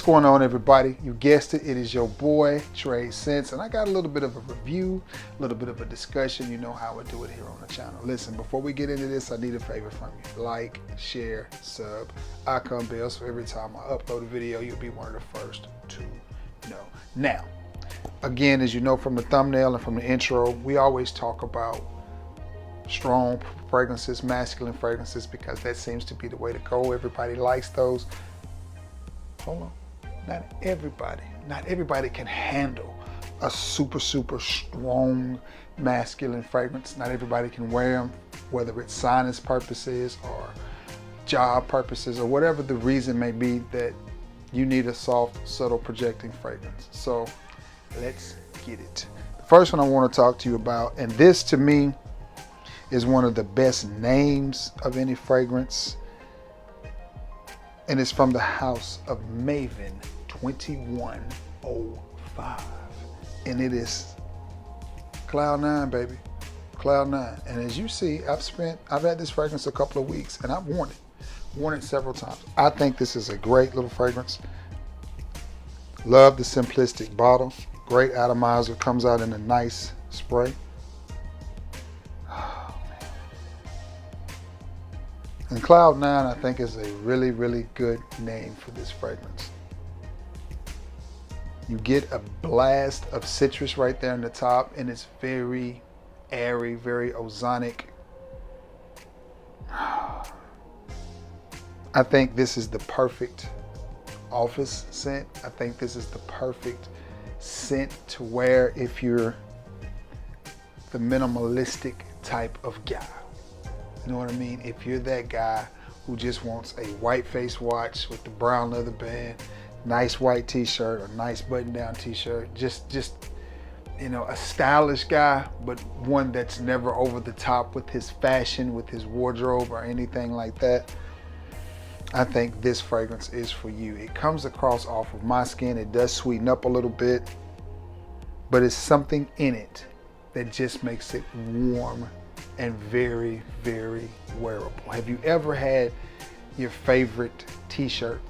What's going on, everybody? You guessed it, it is your boy Trade Sense, and I got a little bit of a review, a little bit of a discussion. You know how I do it here on the channel. Listen, before we get into this, I need a favor from you. Like, share, sub, icon bell, so every time I upload a video, you'll be one of the first to know. Now, again, as you know from the thumbnail and from the intro, we always talk about strong fragrances, masculine fragrances, because that seems to be the way to go. Everybody likes those. Hold on. Not everybody can handle a super strong masculine fragrance. Not everybody can wear them, whether it's sinus purposes or job purposes or whatever the reason may be that you need a soft, subtle projecting fragrance. So let's get it. The first one I want to talk to you about, and this to me is one of the best names of any fragrance, and it's from the house of Maven 2105, and it is Cloud 9, baby. Cloud 9. And as you see, I've had this fragrance a couple of weeks, and I've worn it several times. I think this is a great little fragrance. Love the simplistic bottle. Great atomizer. Comes out in a nice spray. And Cloud 9, I think, is a really good name for this fragrance. You get a blast of citrus right there in the top, and it's very airy, very ozonic. I think this is the perfect office scent. I think this is the perfect scent to wear if you're the minimalistic type of guy. You know what I mean? If you're that guy who just wants a white face watch with the brown leather band, nice white t-shirt or nice button-down t-shirt, just you know, a stylish guy, but one that's never over the top with his fashion, with his wardrobe or anything like that, I think this fragrance is for you. It comes across off of my skin. It does sweeten up a little bit, but it's something in it that just makes it warm and very wearable. Have you ever had your favorite t-shirt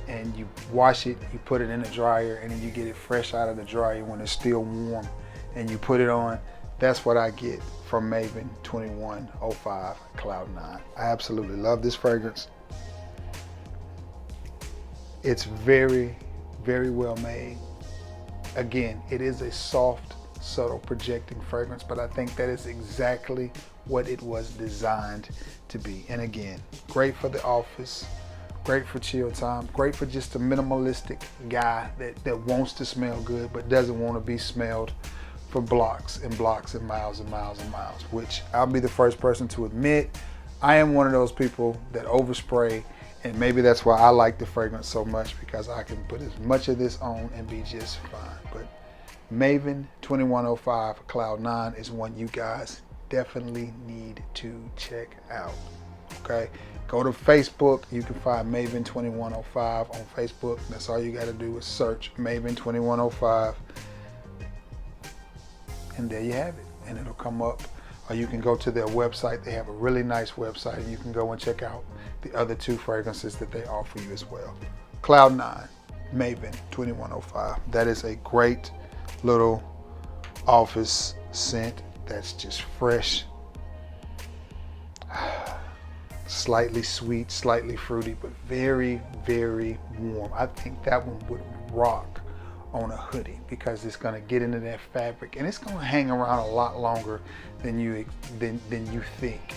and you wash it, you put it in the dryer, and then you get it fresh out of the dryer when it's still warm and you put it on? That's what I get from Maven 2105 Cloud 9. I absolutely love this fragrance. It's very well made. Again, it is a soft, subtle projecting fragrance, but I think that is exactly what it was designed to be. And again, great for the office, great for chill time, great for just a minimalistic guy that wants to smell good but doesn't want to be smelled for blocks and blocks and miles and miles and miles, which I'll be the first person to admit. I am one of those people that overspray, and maybe that's why I like the fragrance so much, because I can put as much of this on and be just fine. But Maven 2105 Cloud 9 is one you guys definitely need to check out. Okay, go to Facebook. You can find Maven 2105 on Facebook. That's all you got to do is search Maven 2105, and there you have it, and it'll come up. Or you can go to their website. They have a really nice website, and you can go and check out the other two fragrances that they offer you as well. Cloud 9, Maven 2105. That is a great little office scent that's just fresh, slightly sweet, slightly fruity, but very warm. I think that one would rock on a hoodie, because it's going to get into that fabric and it's going to hang around a lot longer than you think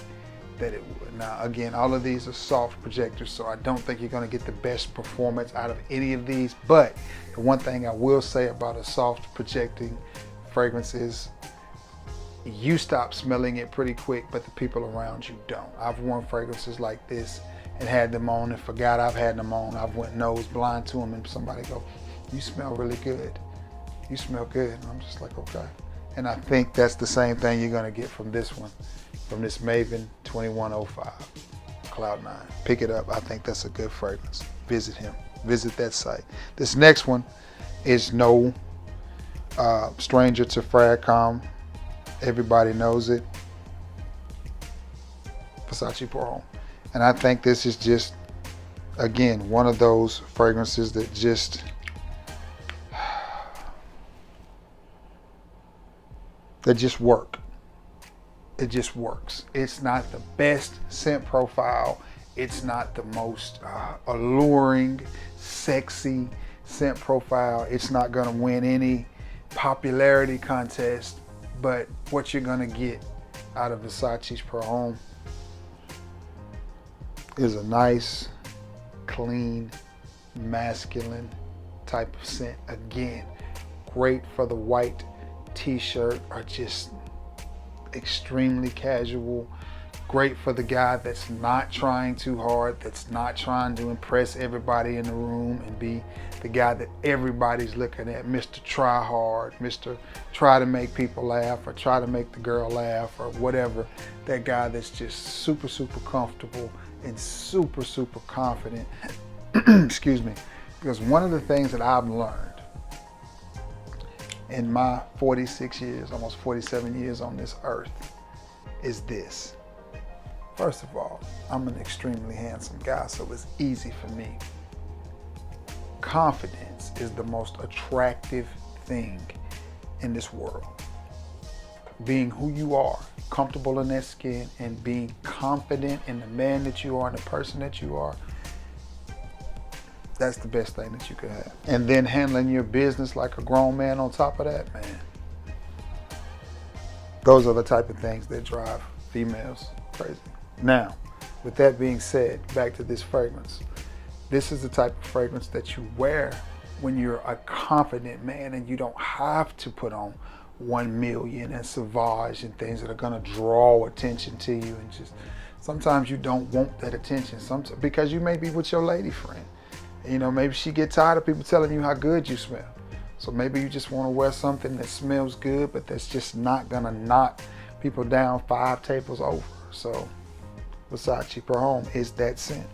that it would. Now again, all of these are soft projectors, so I don't think you're going to get the best performance out of any of these. But the one thing I will say about a soft projecting fragrance is you stop smelling it pretty quick, but the people around you don't. I've worn fragrances like this and had them on and forgot I've had them on. I've went nose blind to them and somebody go, "You smell really good. You smell good." And I'm just like, okay. And I think that's the same thing you're gonna get from this one, from this Maven 2105 Cloud 9. Pick it up. I think that's a good fragrance. Visit him. Visit that site. This next one is no stranger to Fragcom. Everybody knows it. Versace Pro. And I think this is just again, one of those fragrances that just, work. It just works. It's not the best scent profile. It's not the most alluring, sexy scent profile. It's not gonna win any popularity contest, but what you're gonna get out of Versace Pro is a nice, clean, masculine type of scent. Again, great for the white t-shirt or just extremely casual. Great for the guy that's not trying too hard, that's not trying to impress everybody in the room and be the guy that everybody's looking at, Mr. Try Hard, Mr. Try to make people laugh or try to make the girl laugh or whatever. That guy that's just super, super comfortable and super, super confident. Excuse me. Because one of the things that I've learned in my 46 years, almost 47 years on this earth, is this. First of all, I'm an extremely handsome guy, so it's easy for me. Confidence is the most attractive thing in this world. Being who you are, comfortable in that skin, and being confident in the man that you are and the person that you are, that's the best thing that you could have. And then handling your business like a grown man on top of that, man. Those are the type of things that drive females crazy. Now, with that being said, back to this fragrance. This is the type of fragrance that you wear when you're a confident man and you don't have to put on 1 million and Sauvage and things that are gonna draw attention to you, and just sometimes you don't want that attention because you may be with your lady friend. You know, maybe she get tired of people telling you how good you smell. So maybe you just want to wear something that smells good, but that's just not gonna knock people down 5 tables over. So Versace Pro is that scent.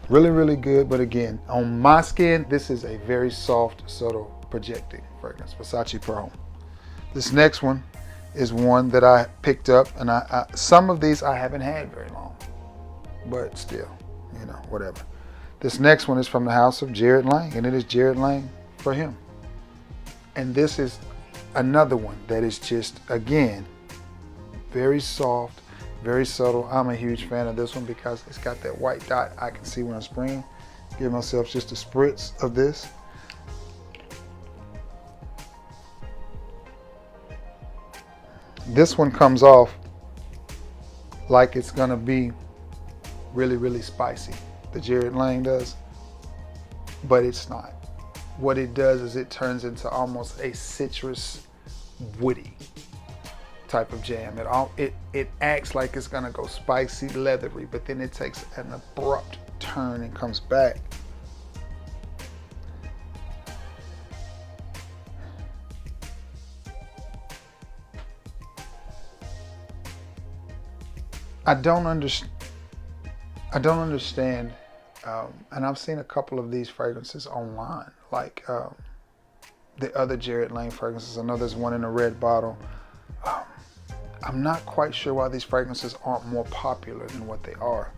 Really, really good. But again, on my skin, this is a very soft, subtle, projecting fragrance, Versace Pro. This next one is one that I picked up, and some of these I haven't had very long, but still, you know, whatever. This next one is from the house of Jared Lang, and it is Jared Lang for him. And this is another one that is just, again, very soft, very subtle. I'm a huge fan of this one because it's got that white dot I can see when I'm spraying. Give myself just a spritz of this. This one comes off like it's gonna be really, really spicy. The Jared Lang does, but it's not. What it does is it turns into almost a citrus, woody type of jam. It acts like it's gonna go spicy, leathery, but then it takes an abrupt turn and comes back. I don't understand, and I've seen a couple of these fragrances online, like the other Jared Lang fragrances. I know there's one in a red bottle. I'm not quite sure why these fragrances aren't more popular than what they are,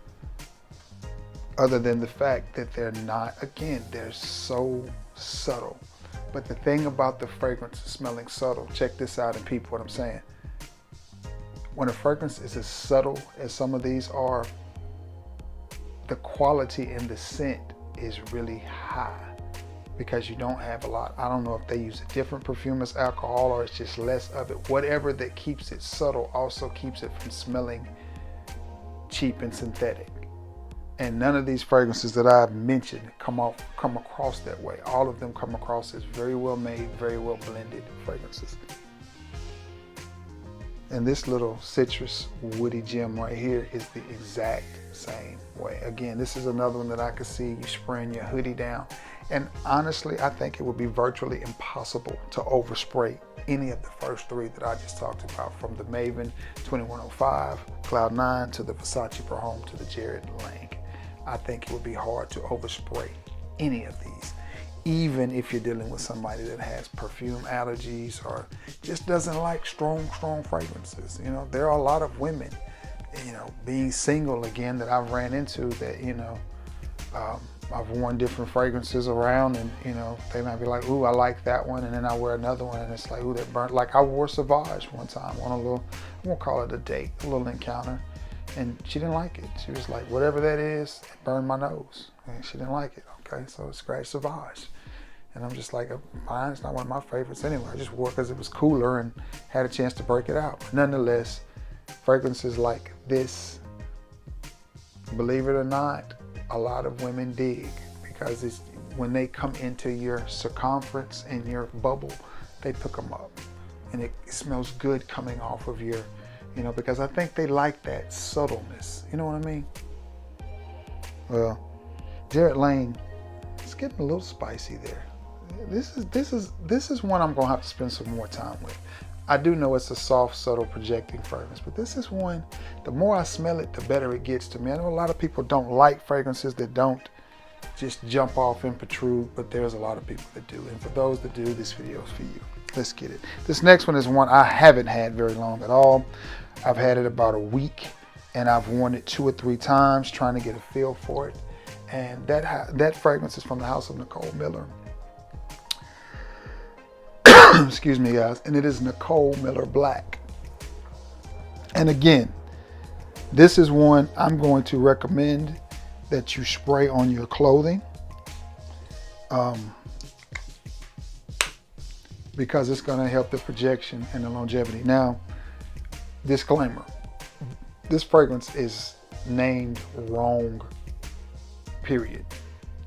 other than the fact that they're not, again, they're so subtle. But the thing about the fragrance smelling subtle, check this out and peep what I'm saying. When a fragrance is as subtle as some of these are, the quality in the scent is really high because you don't have a lot. I don't know if they use a different perfume as alcohol or it's just less of it. Whatever that keeps it subtle also keeps it from smelling cheap and synthetic. And none of these fragrances that I've mentioned come across that way. All of them come across as very well made, very well blended fragrances. And this little citrus woody gem right here is the exact same way. Again, this is another one that I could see you spraying your hoodie down. And honestly, I think it would be virtually impossible to overspray any of the first 3 that I just talked about, from the Maven 2105, Cloud 9, to the Versace Pro to the Jared Lang. I think it would be hard to overspray any of these, even if you're dealing with somebody that has perfume allergies or just doesn't like strong fragrances. You know, there are a lot of women you know, being single again, that I've ran into that, you know, I've worn different fragrances around, and you know, they might be like, ooh, I like that one, and then I wear another one and it's like, ooh, that burnt. Like I wore Sauvage one time on a little, I won't call it a date, a little encounter, and she didn't like it. She was like, whatever that is, it burned my nose, and she didn't like it. Okay, so it's scratch Sauvage. And I'm just like, mine, it's not one of my favorites anyway. I just wore it because it was cooler and had a chance to break it out. But nonetheless, fragrances like this, believe it or not, a lot of women dig, because it's when they come into your circumference and your bubble, they pick them up. And it smells good coming off of your, you know, because I think they like that subtleness. You know what I mean? Well, Jared Lane, it's getting a little spicy there. This is one I'm gonna have to spend some more time with. I do know it's a soft, subtle, projecting fragrance, but this is one, the more I smell it, the better it gets to me. I know a lot of people don't like fragrances that don't just jump off and protrude, but there's a lot of people that do. And for those that do, this video is for you. Let's get it. This next one is one I haven't had very long at all. I've had it about a week, and I've worn it 2 or 3 times trying to get a feel for it. And that fragrance is from the house of Nicole Miller. Excuse me, guys. And it is Nicole Miller Black. And again, this is one I'm going to recommend that you spray on your clothing, because it's going to help the projection and the longevity. Now, disclaimer, this fragrance is named wrong, period.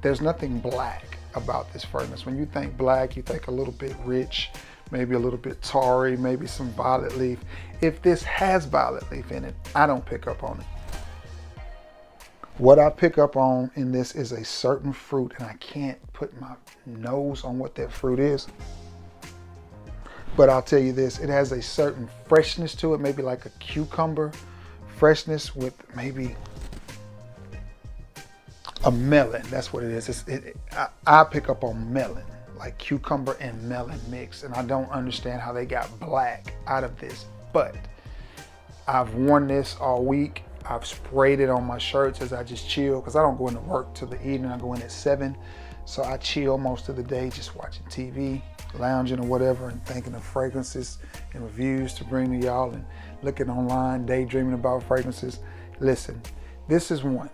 There's nothing black about this fragrance. When you think black, you think a little bit rich, maybe a little bit tarry, maybe some violet leaf. If this has violet leaf in it, I don't pick up on it. What I pick up on in this is a certain fruit, and I can't put my nose on what that fruit is. But I'll tell you this, it has a certain freshness to it, maybe like a cucumber freshness with maybe a melon. That's what it is. I pick up on melon, like cucumber and melon mix, and I don't understand how they got black out of this. But I've worn this all week. I've sprayed it on my shirts as I just chill, because I don't go into work till the evening. I go in at 7. So I chill most of the day just watching TV, lounging or whatever, and thinking of fragrances and reviews to bring to y'all, and looking online, daydreaming about fragrances. Listen, this is one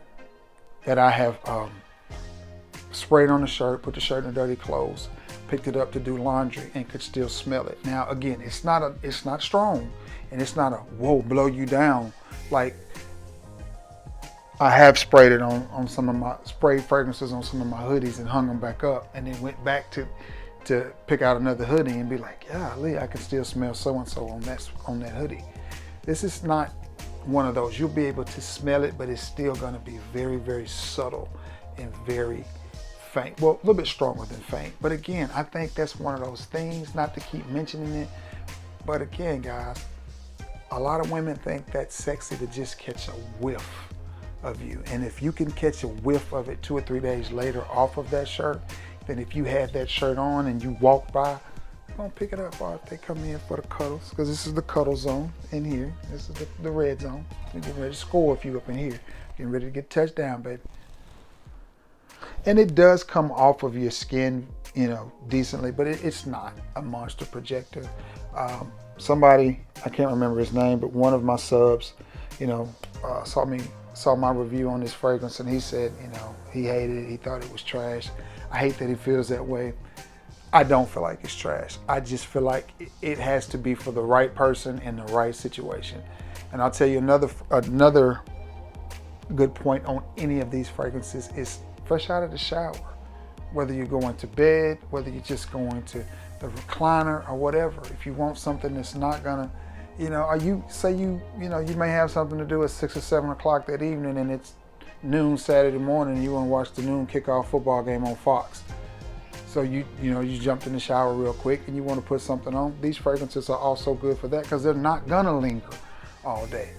that I have sprayed on the shirt, put the shirt in the dirty clothes, picked it up to do laundry, and could still smell it. Now again, it's not strong, and it's not a whoa, blow you down. Like, I have sprayed it on some of my fragrances on some of my hoodies and hung them back up, and then went back to pick out another hoodie and be like, golly, I can still smell so and so on that hoodie. This is not one of those. You'll be able to smell it, but it's still going to be very, very subtle and very faint. Well, a little bit stronger than faint. But again, I think that's one of those things, not to keep mentioning it, but again, guys, a lot of women think that's sexy to just catch a whiff of you. And if you can catch a whiff of it 2 or 3 days later off of that shirt, then if you had that shirt on and you walk by, don't pick it up, or if they come in for the cuddles, because this is the cuddle zone in here. This is the red zone. We're getting ready to score a few up in here. Getting ready to get touchdown, baby. And it does come off of your skin, you know, decently, but it's not a monster projector. Somebody, I can't remember his name, but one of my subs, you know, saw my review on this fragrance, and he said, you know, he hated it. He thought it was trash. I hate that he feels that way. I don't feel like it's trash. I just feel like it has to be for the right person in the right situation. And I'll tell you another good point on any of these fragrances is fresh out of the shower. Whether you're going to bed, whether you're just going to the recliner or whatever. If you want something that's not gonna, you know, you may have something to do at 6 or 7 o'clock that evening, and it's noon Saturday morning, and you want to watch the noon kickoff football game on Fox. So you jumped in the shower real quick and you want to put something on. These fragrances are also good for that, because they're not gonna linger all day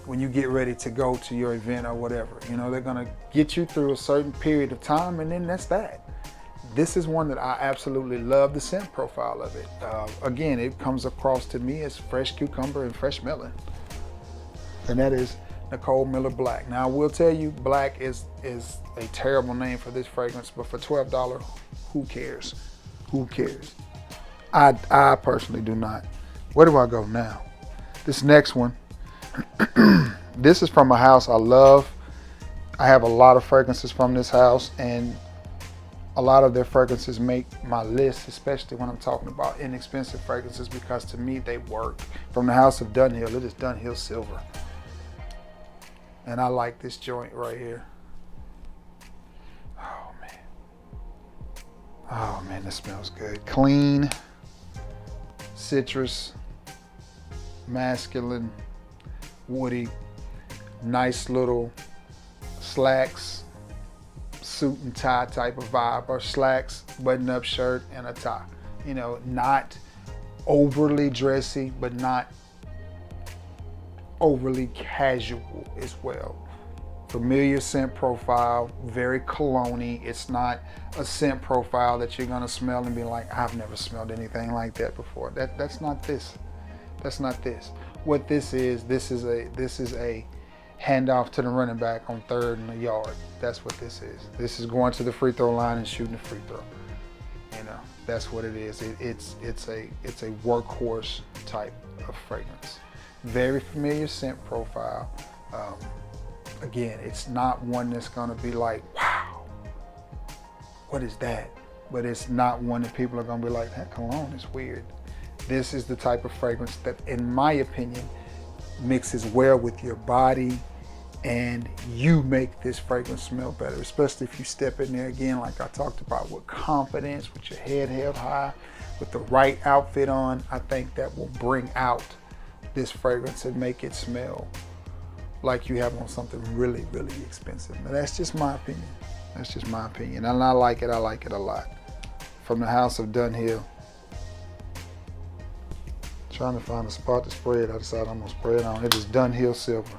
when you get ready to go to your event or whatever. You know, they're gonna get you through a certain period of time, and then that's that. This is one that I absolutely love the scent profile of it. Again, it comes across to me as fresh cucumber and fresh melon. And that is Nicole Miller Black. Now I will tell you, black is a terrible name for this fragrance, but for $12, who cares? Who cares? I personally do not. Where do I go now? This next one, this is from a house I love. I have a lot of fragrances from this house, and a lot of their fragrances make my list, especially when I'm talking about inexpensive fragrances, because to me they work. From the house of Dunhill, it is Dunhill Silver. And I like this joint right here. Oh man. Oh man, this smells good. Clean, citrus, masculine, woody, nice little slacks, suit and tie type of vibe, or slacks, button-up shirt and a tie. You know, not overly dressy, but not overly casual as well. Familiar scent profile, very cologne-y. It's not a scent profile that you're gonna smell and be like, I've never smelled anything like that before. That's not this. That's not this. What this is a handoff to the running back on third in the yard. That's what this is. This is going to the free throw line and shooting the free throw. You know, that's what it is. It's a workhorse type of fragrance. Very familiar scent profile. Again, it's not one that's gonna be like, wow, what is that? But it's not one that people are gonna be like, that cologne is weird. This is the type of fragrance that, in my opinion, mixes well with your body, and you make this fragrance smell better, especially if you step in there again, like I talked about, with confidence, with your head held high, with the right outfit on. I think that will bring out this fragrance and make it smell like you have on something really, really expensive. Now, that's just my opinion. That's just my opinion. And I like it a lot. From the house of Dunhill. Trying to find a spot to spray it. I decided I'm gonna spray it on. It is Dunhill Silver.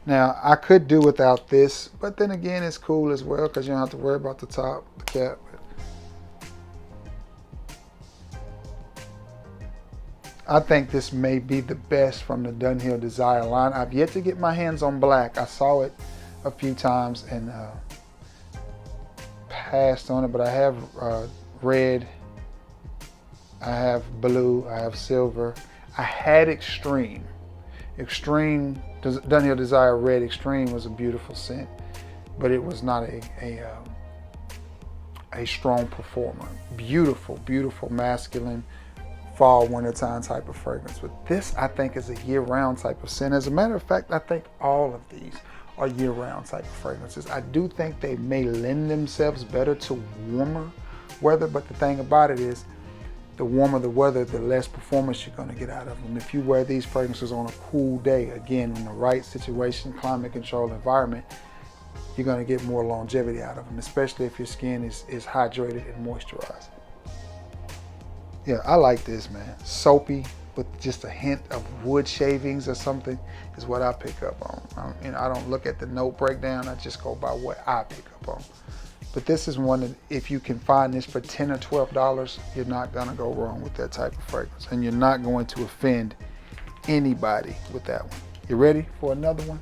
Now, I could do without this, but then again, it's cool as well because you don't have to worry about the top, the cap. I think this may be the best from the Dunhill Desire line. I've yet to get my hands on black. I saw it a few times and passed on it, but I have red, I have blue, I have silver. I had Extreme. Dunhill Desire Red Extreme was a beautiful scent, but it was not a strong performer. Beautiful, beautiful, masculine, fall, wintertime type of fragrance. But this, I think, is a year-round type of scent. As a matter of fact, I think all of these are year-round type of fragrances. I do think they may lend themselves better to warmer weather, but the thing about it is, the warmer the weather, the less performance you're gonna get out of them. If you wear these fragrances on a cool day, again, in the right situation, climate controlled environment, you're gonna get more longevity out of them, especially if your skin is hydrated and moisturized. Yeah, I like this, man. Soapy with just a hint of wood shavings or something is what I pick up on. I don't look at the note breakdown, I just go by what I pick up on. But this is one that if you can find this for $10 or $12, you're not gonna go wrong with that type of fragrance. And you're not going to offend anybody with that one. You ready for another one?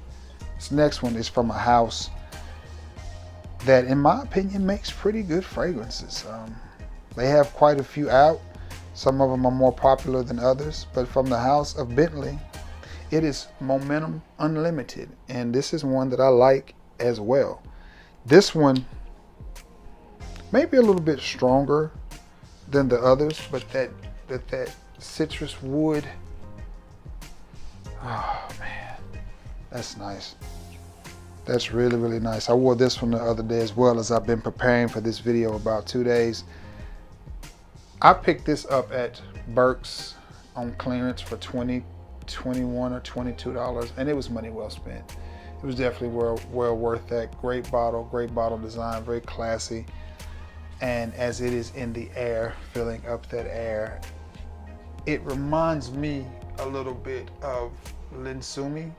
This next one is from a house that, in my opinion, makes pretty good fragrances. They have quite a few out. Some of them are more popular than others, but from the house of Bentley, it is Momentum Unlimited. And this is one that I like as well. This one, maybe a little bit stronger than the others, but that citrus wood, oh man, that's nice. That's really, really nice. I wore this one the other day as well, as I've been preparing for this video about 2 days. I picked this up at Burke's on clearance for $20, $21 or $22, and it was money well spent. It was definitely well worth that. Great bottle design, very classy. And as it is in the air, filling up that air, it reminds me a little bit of Linsumi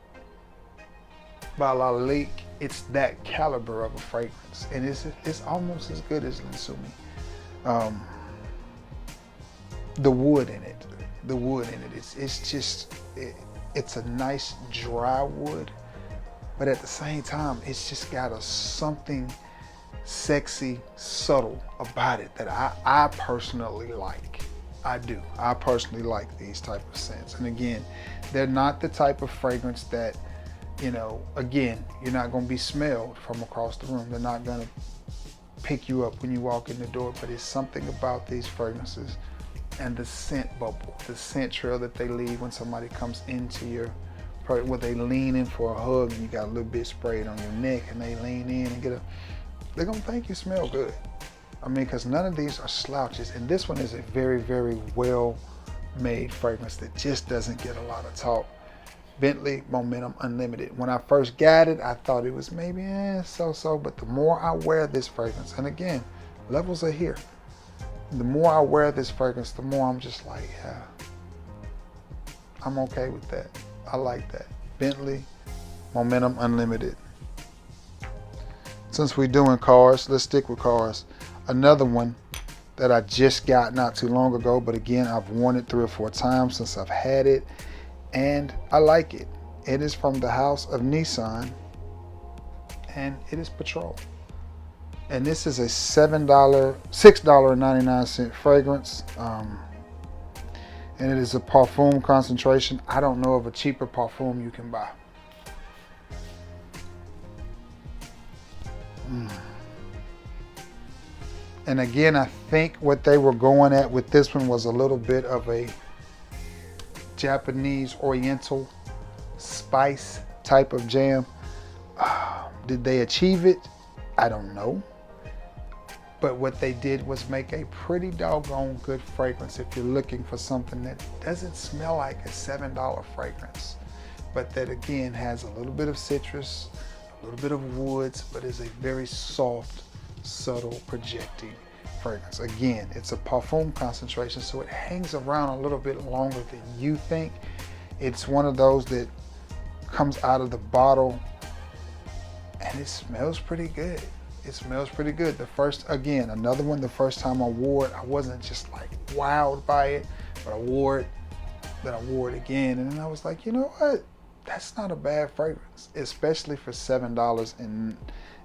by Lalique. It's that caliber of a fragrance, and it's almost as good as Linsumi. The wood in it, it's just, it's a nice dry wood, but at the same time, it's just got something sexy, subtle about it that I personally like. I do. I personally like these type of scents. And again, they're not the type of fragrance that, you know, again, you're not going to be smelled from across the room. They're not going to pick you up when you walk in the door, but it's something about these fragrances and the scent bubble, the scent trail that they leave when somebody comes into your, where they lean in for a hug and you got a little bit sprayed on your neck and they lean in and get a, they're going to think you smell good. I mean, because none of these are slouches. And this one is a very, very well made fragrance that just doesn't get a lot of talk. Bentley Momentum Unlimited. When I first got it, I thought it was maybe so-so, but the more I wear this fragrance, and again, levels are here. The more I wear this fragrance, the more I'm just like, yeah, I'm okay with that. I like that. Bentley Momentum Unlimited. Since we're doing cars, let's stick with cars. Another one that I just got not too long ago, but again, I've worn it 3 or 4 times since I've had it, and I like it. It is from the house of Nissan, and it is Patrol. And this is a $6.99 fragrance, and it is a parfum concentration. I don't know of a cheaper parfum you can buy. And again, I think what they were going at with this one was a little bit of a Japanese Oriental spice type of jam. Did they achieve it? I don't know. But what they did was make a pretty doggone good fragrance if you're looking for something that doesn't smell like a $7 fragrance, but that again has a little bit of citrus, a little bit of woods, but is a very soft, subtle, projecting fragrance. Again, it's a parfum concentration, so it hangs around a little bit longer than you think. It's one of those that comes out of the bottle and it smells pretty good. It smells pretty good. The first time I wore it, I wasn't just like wowed by it, but I wore it, then I wore it again, and then I was like, you know what? That's not a bad fragrance, especially for $7.99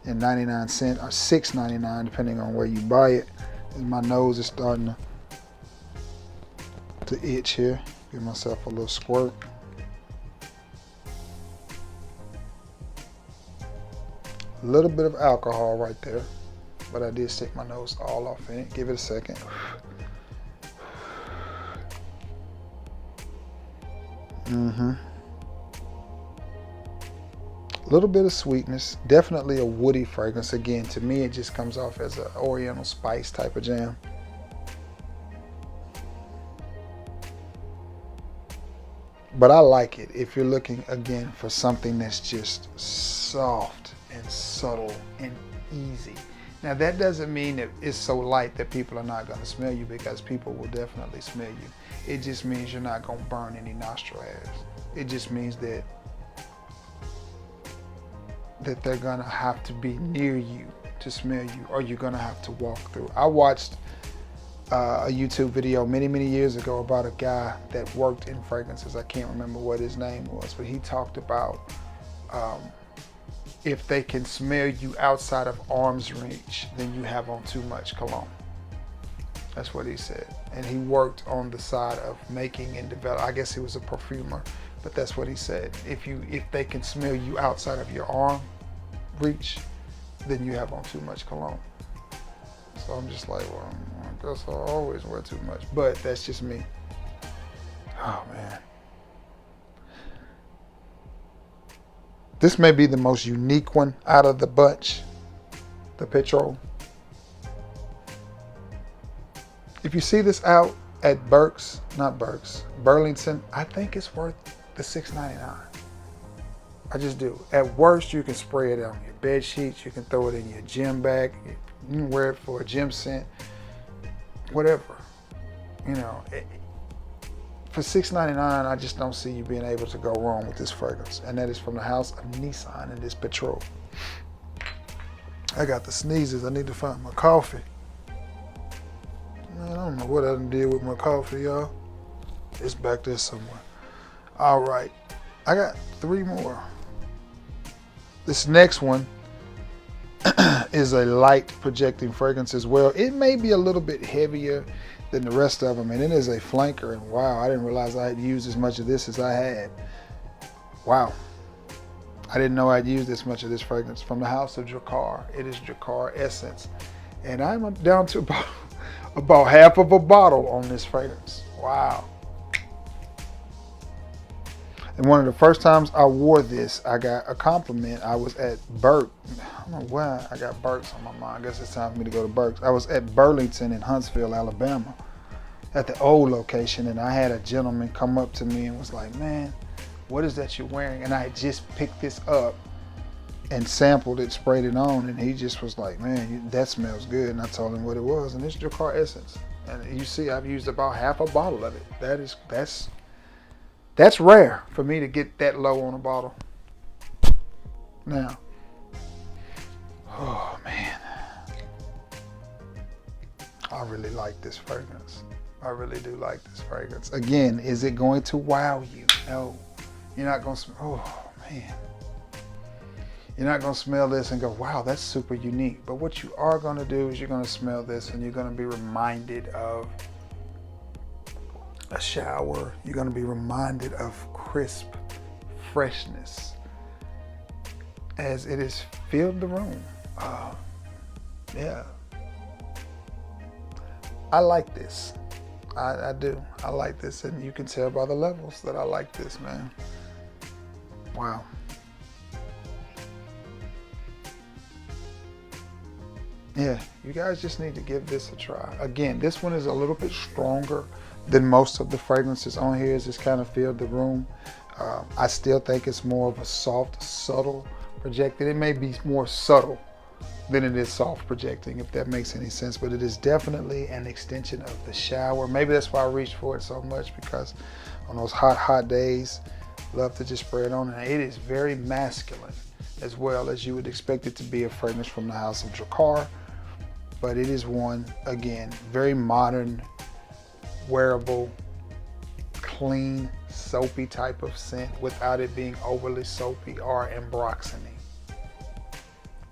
or $6.99, depending on where you buy it. And my nose is starting to itch here. Give myself a little squirt. A little bit of alcohol right there, but I did stick my nose all off in it. Give it a second. A little bit of sweetness, definitely a woody fragrance. Again, to me, it just comes off as an Oriental spice type of jam. But I like it if you're looking, again, for something that's just soft and subtle and easy. Now, that doesn't mean that it's so light that people are not going to smell you, because people will definitely smell you. It just means you're not going to burn any nostril hairs. It just means that they're going to have to be near you to smell you, or you're going to have to walk through. I watched a YouTube video many years ago about a guy that worked in fragrances. I can't remember what his name was, but he talked about if they can smell you outside of arm's reach, then you have on too much cologne. That's what he said. And he worked on the side of making and develop. I guess he was a perfumer, but that's what he said. If they can smell you outside of your arm reach, then you have on too much cologne. So I'm just like, well, I guess I always wear too much, but that's just me. Oh man. This may be the most unique one out of the bunch, the Patrol. If you see this out at Burlington, I think it's worth the $6.99. I just do. At worst, you can spray it on your bed sheets. You can throw it in your gym bag. You can wear it for a gym scent, whatever. You know, for $6.99, I just don't see you being able to go wrong with this fragrance. And that is from the house of Nissan, and this Patrol. I got the sneezes. I need to find my coffee. Man, I don't know what I done did with my coffee, y'all. It's back there somewhere. All right. I got 3 more. This next one is a light projecting fragrance as well. It may be a little bit heavier than the rest of them, and it is a flanker, and wow, I didn't realize I had used as much of this as I had. Wow, I didn't know I'd used this much of this fragrance. From the house of Drakkar. It is Drakkar Essence, and I'm down to about half of a bottle on this fragrance. Wow. And one of the first times I wore this, I got a compliment. I was at Burke. I don't know why I got Burke's on my mind. I guess it's time for me to go to Burke's. I was at Burlington in Huntsville, Alabama, at the old location, and I had a gentleman come up to me and was like, man, what is that you're wearing? And I had just picked this up and sampled it, sprayed it on, and he just was like, man, that smells good. And I told him what it was, and it's Drakkar Essence. And you see, I've used about half a bottle of it. That's rare for me to get that low on a bottle. Now, oh man, I really like this fragrance. I really do like this fragrance. Again, is it going to wow you? No, you're not going to smell, oh man. You're not going to smell this and go, wow, that's super unique. But what you are going to do is you're going to smell this and you're going to be reminded of a shower. You're going to be reminded of crisp freshness as it has filled the room. Yeah. I like this. I do. I like this, and you can tell by the levels that I like this, man. Wow. Yeah, you guys just need to give this a try. Again, this one is a little bit stronger than most of the fragrances on here. It's just kind of filled the room. I still think it's more of a soft, subtle projecting. It may be more subtle than it is soft projecting, if that makes any sense, but it is definitely an extension of the shower. Maybe that's why I reached for it so much, because on those hot days, love to just spray it on, and it is very masculine, as well as you would expect it to be a fragrance from the house of Drakkar. But it is one, again, very modern, wearable, clean, soapy type of scent without it being overly soapy or ambroxany.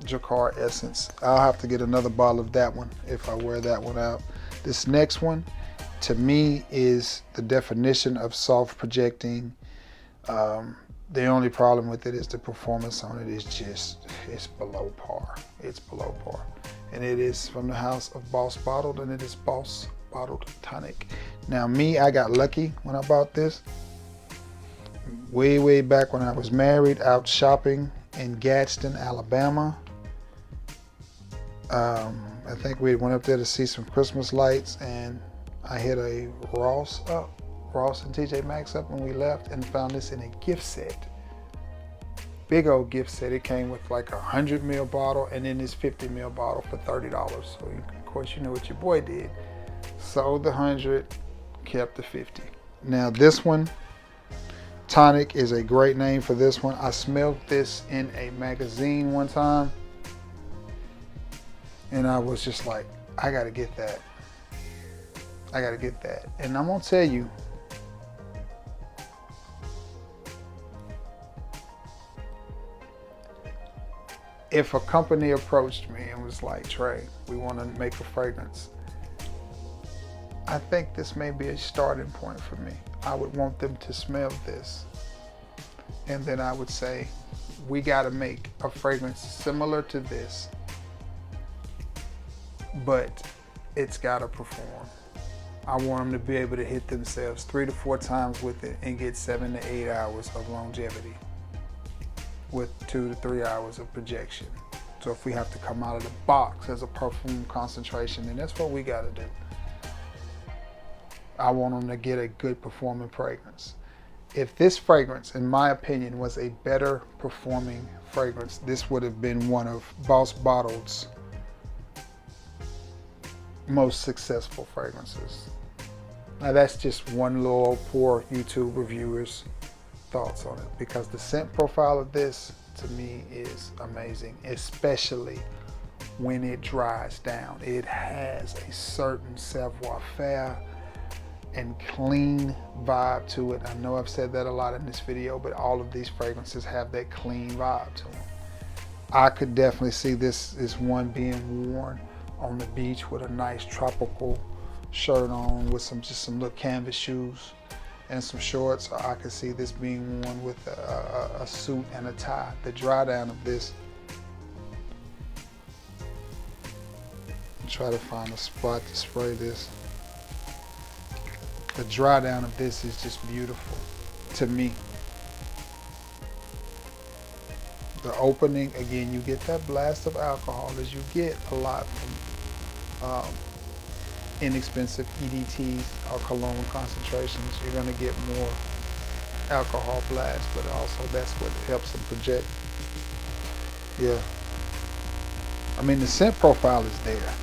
Drakkar Essence. I'll have to get another bottle of that one if I wear that one out. This next one, to me, is the definition of soft projecting. The only problem with it is the performance on it is just, it's below par. It's below par. And it is from the house of Boss Bottled, and it is Boss Bottled Tonic. Now me, I got lucky when I bought this. Way back when I was married, out shopping in Gadsden, Alabama. I think we went up there to see some Christmas lights, and I hit a Ross and TJ Maxx up when we left, and found this in a gift set. Big old gift set. It came with like a 100 ml bottle and then this 50 ml bottle for $30. So of course you know what your boy did. Sold the 100, kept the 50. Now this one, Tonic, is a great name for this one. I smelled this in a magazine one time, and I was just like, I gotta get that. I gotta get that. And I'm gonna tell you, if a company approached me and was like, Trey, we want to make a fragrance, I think this may be a starting point for me. I would want them to smell this, and then I would say, we got to make a fragrance similar to this, but it's got to perform. I want them to be able to hit themselves 3 to 4 times with it and get 7 to 8 hours of longevity with 2 to 3 hours of projection. So if we have to come out of the box as a perfume concentration, then that's what we got to do. I want them to get a good performing fragrance. If this fragrance, in my opinion, was a better performing fragrance, this would have been one of Boss Bottled's most successful fragrances. Now that's just one little poor YouTube reviewer's thoughts on it, because the scent profile of this to me is amazing, especially when it dries down. It has a certain savoir-faire and clean vibe to it. I know I've said that a lot in this video, but all of these fragrances have that clean vibe to them. I could definitely see this one being worn on the beach with a nice tropical shirt on with just some little canvas shoes and some shorts. Or I could see this being worn with a suit and a tie. The dry down of this, try to find a spot to spray this. The dry down of this is just beautiful to me. The opening, again, you get that blast of alcohol as you get a lot from inexpensive EDTs or cologne concentrations. You're going to get more alcohol blast, but also that's what helps them project. Yeah. I mean, the scent profile is there.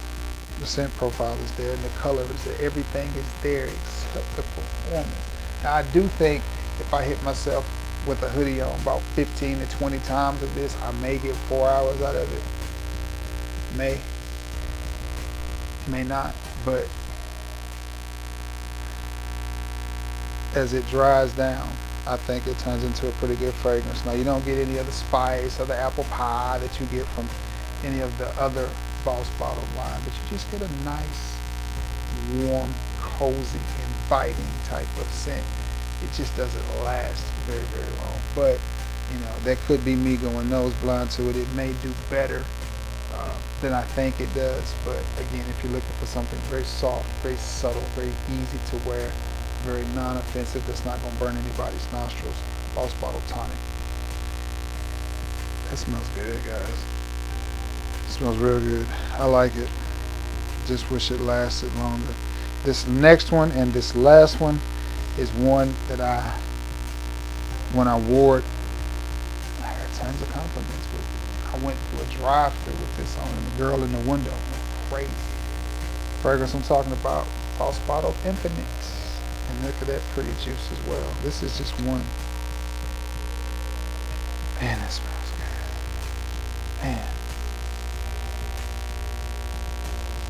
The scent profile is there and the color is there. Everything is there except the performance. Now, I do think if I hit myself with a hoodie on about 15 to 20 times of this, I may get 4 hours out of it. May not, but as it dries down, I think it turns into a pretty good fragrance. Now, you don't get any of the spice or the apple pie that you get from any of the other Boss Bottle line, but you just get a nice, warm, cozy, inviting type of scent. It just doesn't last very, very long. But, you know, that could be me going nose blind to it. It may do better than I think it does. But again, if you're looking for something very soft, very subtle, very easy to wear, very non-offensive, that's not going to burn anybody's nostrils, Boss Bottle Tonic. That smells good, guys. It smells real good. I like it. Just wish it lasted longer. This next one and this last one is one that when I wore it, I got tons of compliments with it. I went through a drive-thru with this on, and the girl in the window went crazy. Fragrance I'm talking about, Boss Bottle Infinite. And look at that pretty juice as well. This is just one. Man, that smells good. Man.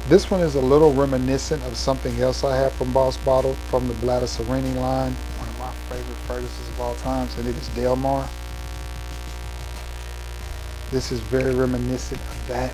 This one is a little reminiscent of something else I have from Boss Bottle, from the Bladder Serene line, one of my favorite fragrances of all time, and it is Del Mar. This is very reminiscent of that.